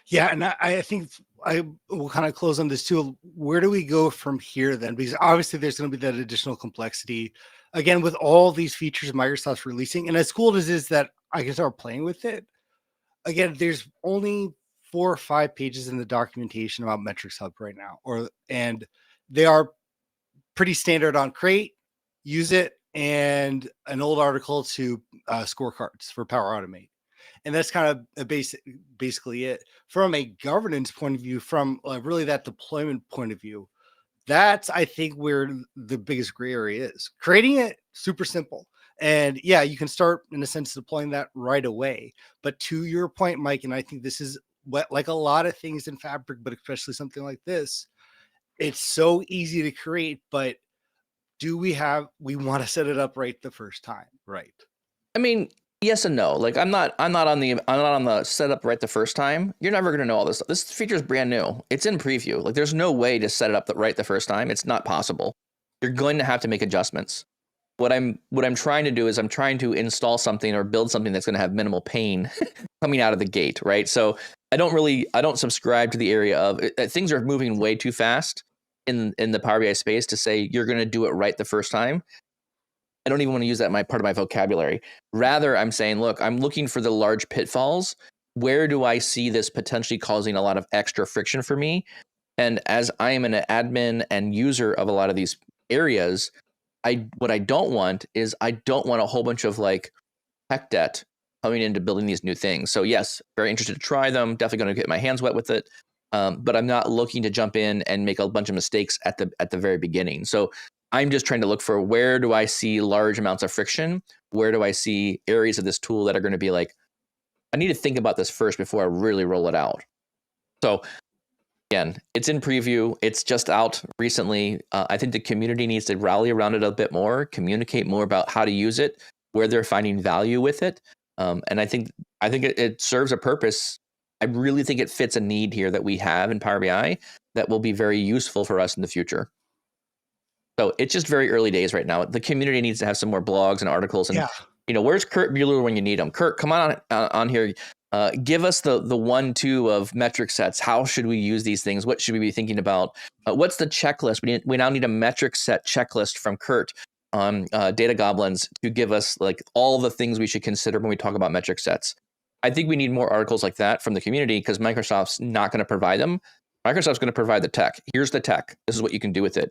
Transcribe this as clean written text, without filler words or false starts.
Yeah, and I think I will kind of close on this too. Where do we go from here then? Because obviously there's going to be that additional complexity again with all these features Microsoft's releasing. And as cool as it is that I can start playing with it, again, there's only 4 or 5 pages in the documentation about Metrics Hub right now, and they are pretty standard on create, use it, and an old article to scorecards for Power Automate. And that's kind of basically it. From a governance point of view, from really that deployment point of view, that's I think where the biggest gray area is. Creating it super simple, and yeah, you can start in a sense deploying that right away. But to your point, Mike, and I think this is what, like a lot of things in Fabric, but especially something like this, it's so easy to create, but do we want to set it up right the first time, right? I mean, yes and no. Like I'm not on the setup right the first time. You're never gonna know all this stuff. This feature is brand new. It's in preview. Like there's no way to set it up right the first time. It's not possible. You're going to have to make adjustments. What I'm trying to do is I'm trying to install something or build something that's going to have minimal pain coming out of the gate, right? So I don't subscribe to the area of things are moving way too fast in the Power BI space to say you're going to do it right the first time. I don't even want to use that in my part of my vocabulary. Rather, I'm saying, look, I'm looking for the large pitfalls. Where do I see this potentially causing a lot of extra friction for me? And as I am an admin and user of a lot of these areas, what I don't want is I don't want a whole bunch of like tech debt coming into building these new things. So yes, very interested to try them. Definitely going to get my hands wet with it. But I'm not looking to jump in and make a bunch of mistakes at the very beginning. So I'm just trying to look for where do I see large amounts of friction? Where do I see areas of this tool that are going to be like, I need to think about this first before I really roll it out. So again, it's in preview. It's just out recently. I think the community needs to rally around it a bit more, communicate more about how to use it, where they're finding value with it. And I think it serves a purpose. I really think it fits a need here that we have in Power BI that will be very useful for us in the future. So it's just very early days right now. The community needs to have some more blogs and articles. And Yeah. where's Kurt Bueller when you need him? Kurt, come on here. Give us the 1-2 of metric sets. How should we use these things? What should we be thinking about? What's the checklist? We now need a metric set checklist from Kurt on Data Goblins to give us like all the things we should consider when we talk about metric sets. I think we need more articles like that from the community because Microsoft's not going to provide them. Microsoft's going to provide the tech. Here's the tech. This is what you can do with it.